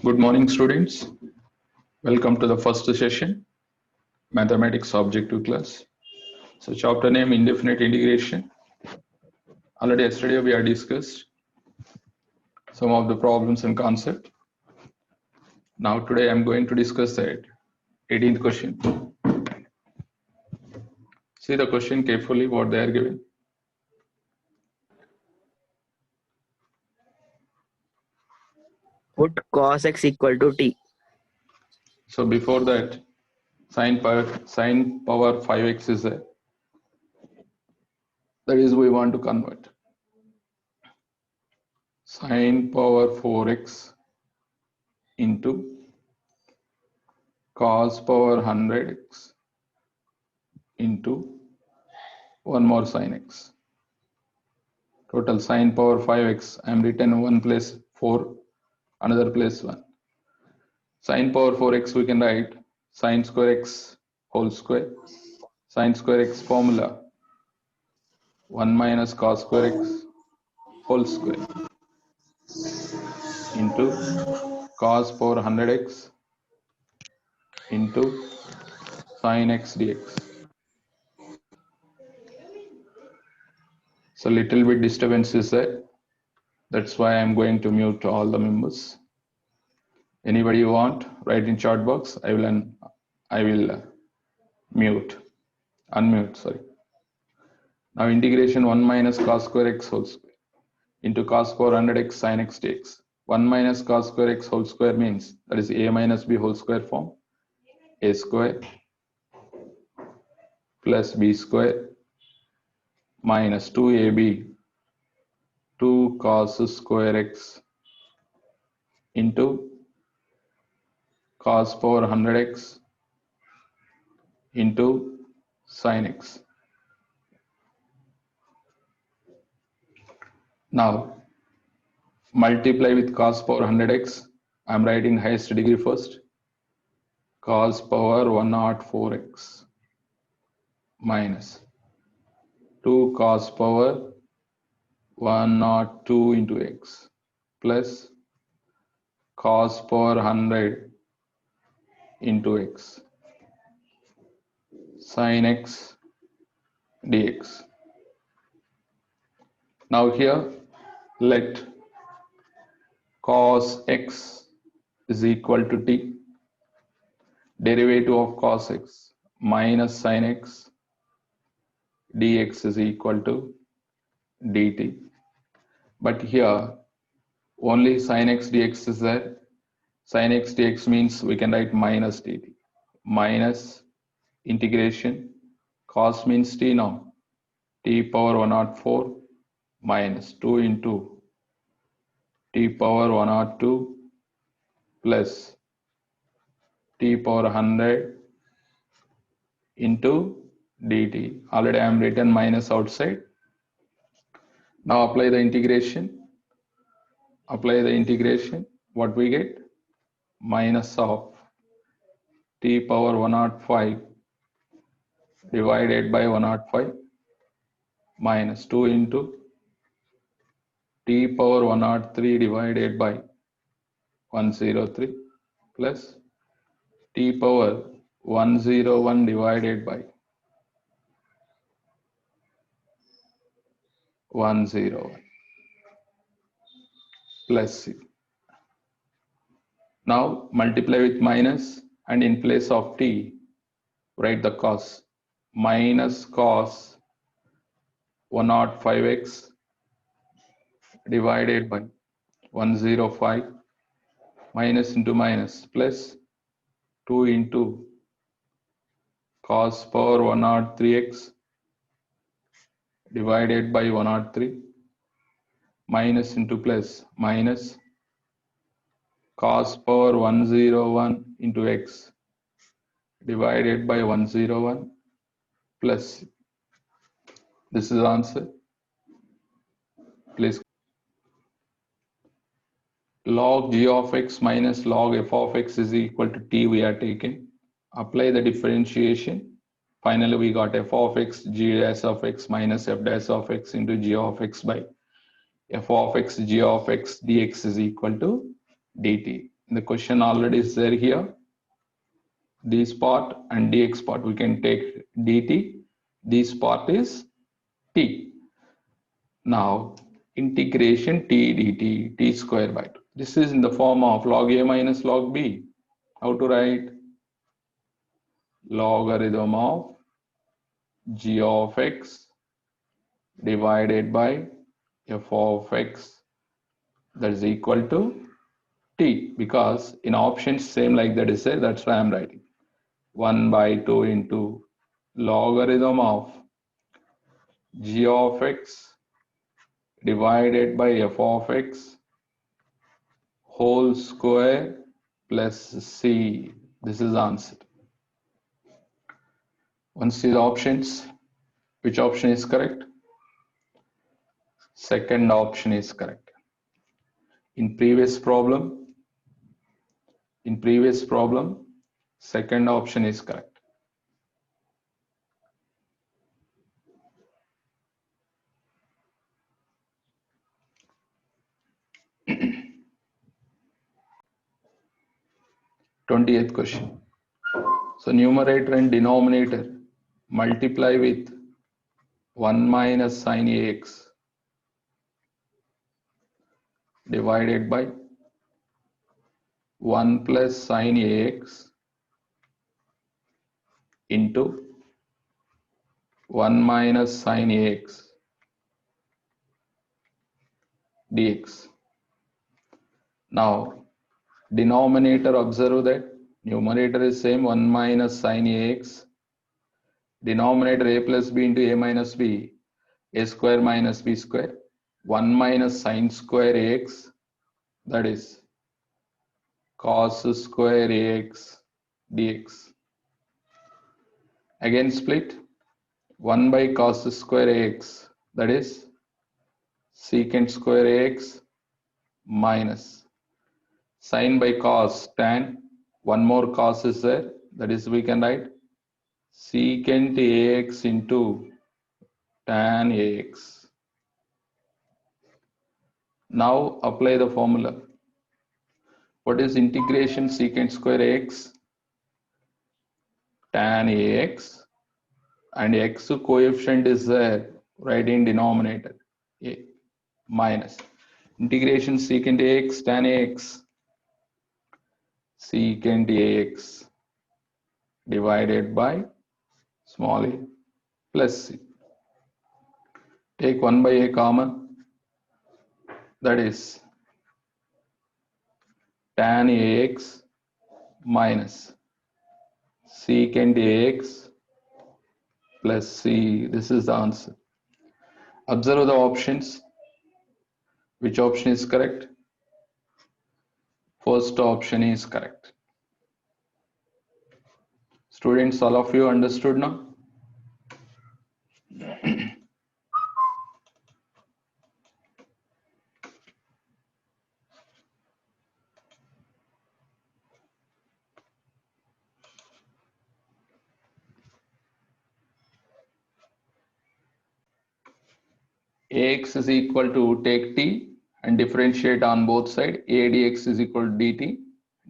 Good morning, students. Welcome to the first session, Mathematics Objective class. So, chapter name Indefinite Integration. Already yesterday we have discussed some of the problems and concept. Now today I am going to discuss that 18th question. See the question carefully what they are given. Put cos x equal to t. So before that, sine power 5x is there. That is we want to convert. Sine power 4x into cos power 100x into one more sin x. Total sine power 5x. I am written one place 4, another place 1. Sine power 4x we can write sine square x whole square. Sine square x formula 1 minus cos square x whole square into cos power 100x into sin x dx. So little bit disturbance is there. That's why I'm going to mute all the members. Anybody you want, write in chat box. I will unmute, sorry. Now integration 1 minus cos square x whole square into cos power 100x sin x dx. 1 minus cos square x whole square means that is a minus b whole square form. A square plus b square minus 2ab 2 cos square x into cos power 100x into sin x. Now multiply with cos power 100x. I am writing highest degree first. Cos power 104x minus 2 cos power 102 into x plus cos power 100 into x sin x dx. Now here let cos x is equal to t, derivative of cos x minus sin x dx is equal to dt. But here only sin x dx is there. Sin x dx means we can write minus dt. Minus integration cos means t now. T power 104 minus 2 into t power 102 plus t power 100 into dt. Already I am written minus outside. Now apply the integration. Apply the integration. What we get? Minus of t power 105 divided by 105 minus 2 into t power 103 divided by 103 plus t power 101 divided by 101 plus c. Now multiply with minus and in place of t write the cos. Minus cos 105x divided by 105 minus into minus plus 2 into cos power 103x divided by 103 minus into plus minus cos power 101 into x divided by 101 plus. This is answer. Please. Log g of x minus log f of x is equal to t we are taking. Apply the differentiation. Finally we got f of x g dash of x minus f dash of x into g of x by f of x g of x dx is equal to dt. The question already is there here. This part and dx part, we can take dt. This part is t. Now, integration t dt, t square by 2. This is in the form of log a minus log b. How to write? Logarithm of g of x divided by f of x, that is equal to t, because in options same like that is there, that's why I'm writing 1 by 2 into logarithm of g of x divided by f of x whole square plus c. This is the answer. Once see the options, which option is correct? Second option is correct. In previous problem, second option is correct. Twentieth question. So numerator and denominator multiply with 1 minus sin ax divided by 1 plus sin ax into 1 minus sin ax dx. Now, denominator, observe that numerator is same 1 minus sin ax. Denominator a plus b into a minus b, a square minus b square, 1 minus sin square ax, that is cos square ax dx. Again split 1 by cos square ax, that is secant square ax minus sin by cos tan, one more cos is there, that is we can write secant ax into tan ax. Now apply the formula. What is integration secant square ax? Tan ax, and x coefficient is there, right in denominator, a minus integration secant ax tan ax, secant ax divided by small a plus c. Take 1 by a common, that is tan ax minus secant ax plus c. This is the answer. Observe the options. Which option is correct? First option is correct. Students, all of you understood now? Ax is equal to, take t and differentiate on both sides. A dx is equal to dt,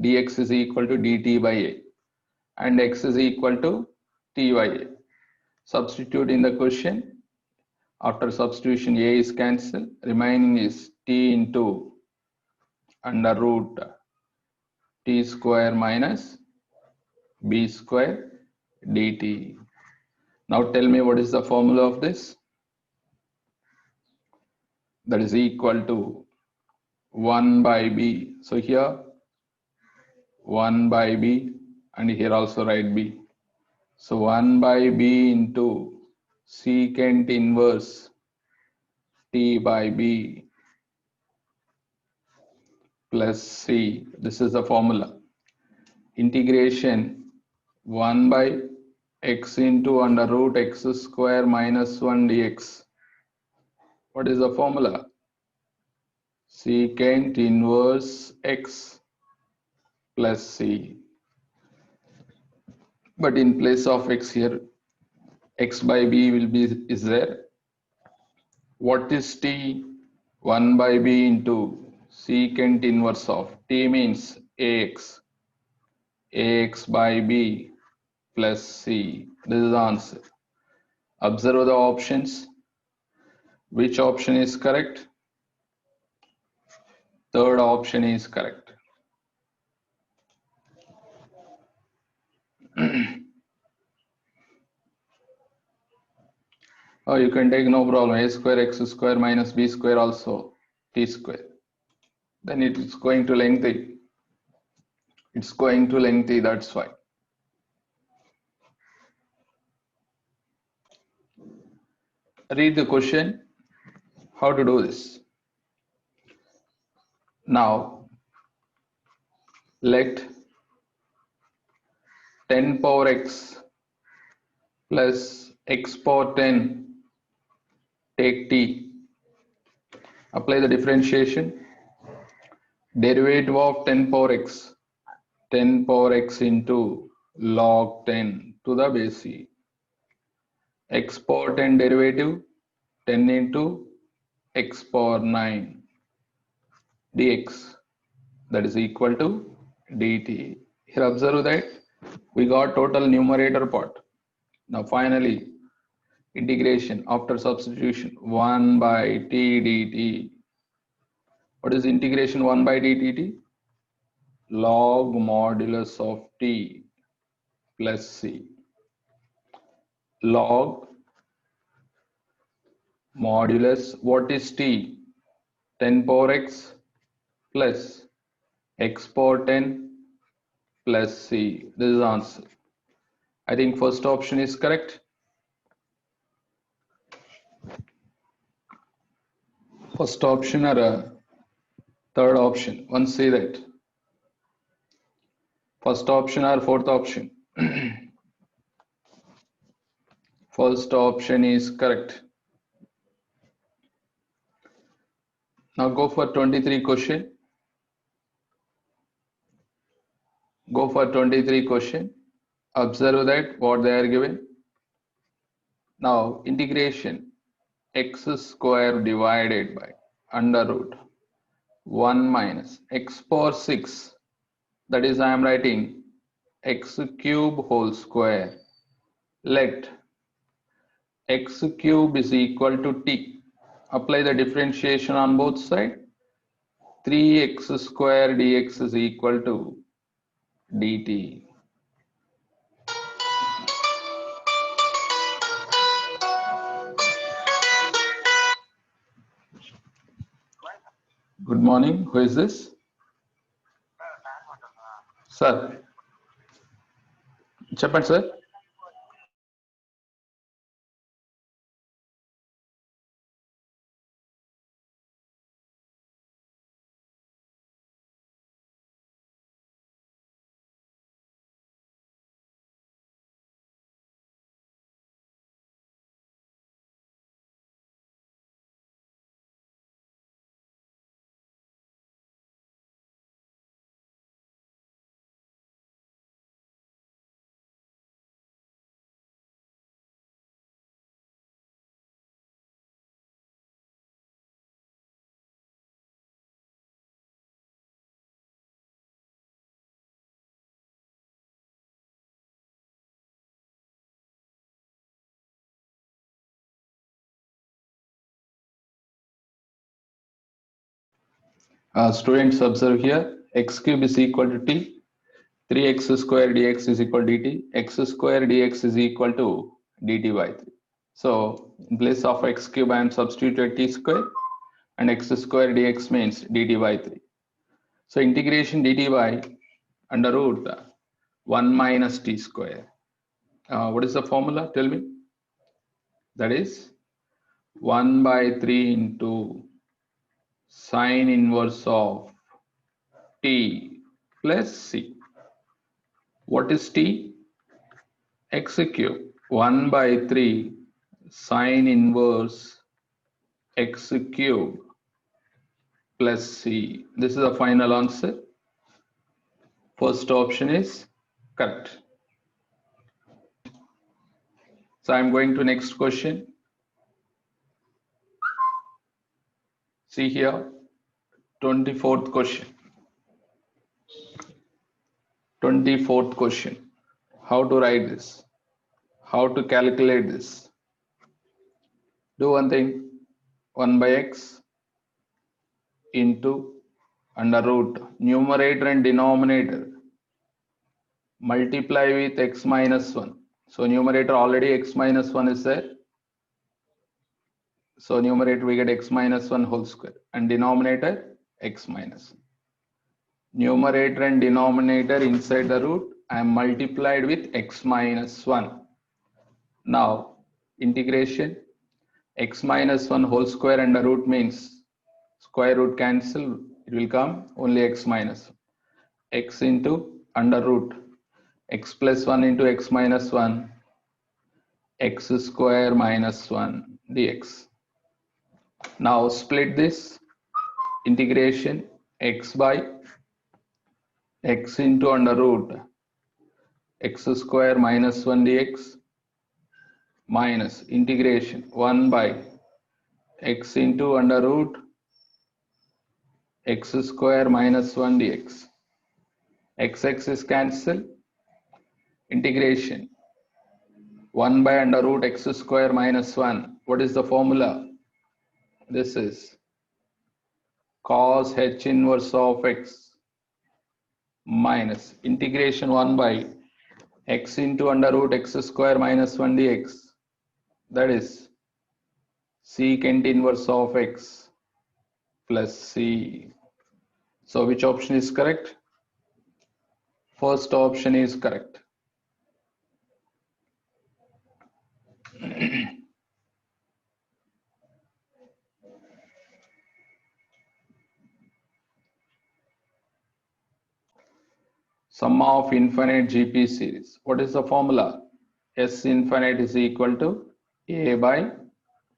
dx is equal to dt by a, and x is equal to t by a. Substitute in the question. After substitution, a is cancelled, remaining is t into under root t square minus b square dt. Now tell me, what is the formula of this? That is equal to 1 by b. So here 1 by b, and here also write b. So 1 by b into secant inverse t by b plus c. This is the formula. Integration 1 by x into under root x square minus 1 dx. What is the formula? Secant inverse x plus c. But in place of x here, x by b will be is there. What is t? 1 by b into secant inverse of t means ax by b plus c. This is the answer. Observe the options. Which option is correct? Third option is correct. Oh, you can take no problem. A square x square minus b square also t square. Then it is going to lengthy. It's going to lengthy, that's why. Read the question. How to do this? Now, let 10 power x plus x power 10 take t. Apply the differentiation. Derivative of 10 power x. 10 power x into log 10 to the base e. X power 10 derivative 10 into x power 9 dx, that is equal to dt. Here observe that we got total numerator part. Now finally integration after substitution 1 by t dt. What is integration 1 by t dt? Log modulus of t plus c. Log modulus, what is t? 10 power x plus x power 10 plus c. This is the answer. I think first option is correct. First option or third option? One say that. First option or fourth option? First option is correct. Now go for 23 question. Go for 23 question. Observe that what they are given. Now integration x square divided by under root 1 minus x power 6, that is I am writing x cube whole square. Let x cube is equal to t. Apply the differentiation on both sides. 3x square dx is equal to dt. Good morning. Who is this? Sir. చెప్పండి sir. Students observe here, x cube is equal to t, 3x square dx is equal to dt, x square dx is equal to dt by 3. So in place of x cube I am substituted t square and x square dx means dt by 3. So integration dt by under root 1 minus t square. What is the formula? Tell me. That is 1 by 3 into sine inverse of t plus c. What is t? X cube. 1 by 3 sine inverse x cube plus c. This is the final answer. First option is correct. So I'm going to next question. See here, 24th question. 24th question. How to write this? How to calculate this? Do one thing. 1 by x into under root numerator and denominator multiply with x minus 1. So numerator already x minus 1 is there. So numerator we get x minus 1 whole square and denominator x minus 1. Numerator and denominator inside the root I am multiplied with x minus 1. Now integration x minus 1 whole square under root means square root cancel, it will come only x minus 1. X into under root x plus 1 into x minus 1 x square minus 1 dx. Now split this integration x by x into under root x square minus 1 dx minus integration 1 by x into under root x square minus 1 dx. X is cancelled. Integration 1 by under root x square minus 1. What is the formula? This is cos h inverse of x minus integration 1 by x into under root x square minus 1 dx. That is secant inverse of x plus c. So which option is correct? First option is correct. Sum of infinite GP series. What is the formula? S infinite is equal to A by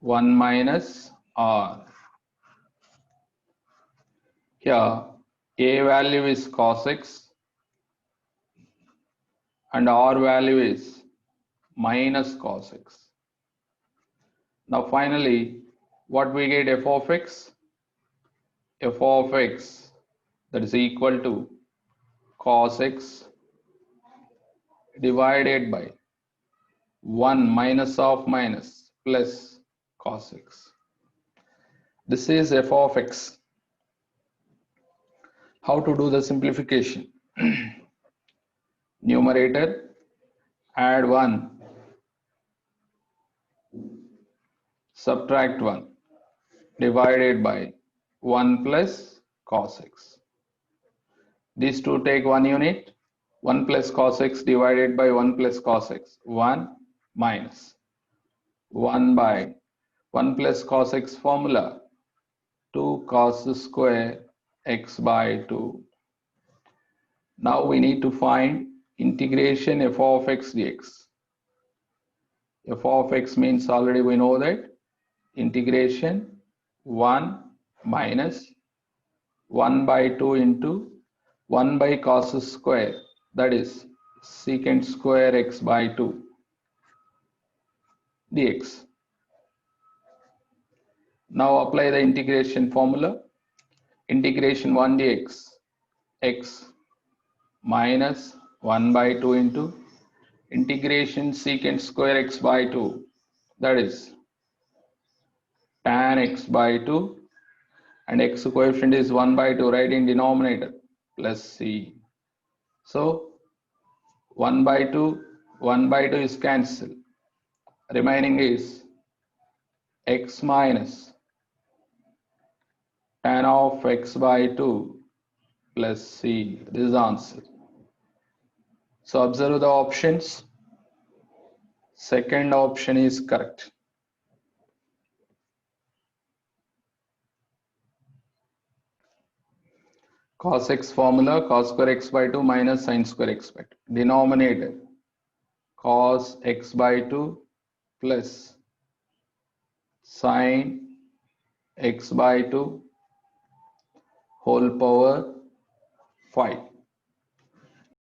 1 minus R. Here A value is cos x and R value is minus cos x. Now finally what we get f of x? F of x that is equal to cos x divided by 1 minus of minus plus cos x. This is f of x. How to do the simplification? Numerator add 1 subtract 1 divided by 1 plus cos x. These two take 1 unit. 1 plus cos x divided by 1 plus cos x. 1 minus 1 by 1 plus cos x formula 2 cos square x by 2. Now we need to find integration f of x dx. F of x means already we know that integration 1 minus 1 by 2 into 1 by cos square, that is secant square x by 2 dx. Now apply the integration formula. Integration 1 dx x minus 1 by 2 into integration secant square x by 2, that is tan x by 2 and x coefficient is 1 by 2 right in denominator plus c. So 1 by 2 is cancelled. Remaining is x minus tan of x by 2 plus c. This is the answer. So observe the options. Second option is correct. Cos x formula cos square x by 2 minus sin square x by 2. Denominator cos x by 2 plus sin x by 2 whole power 5.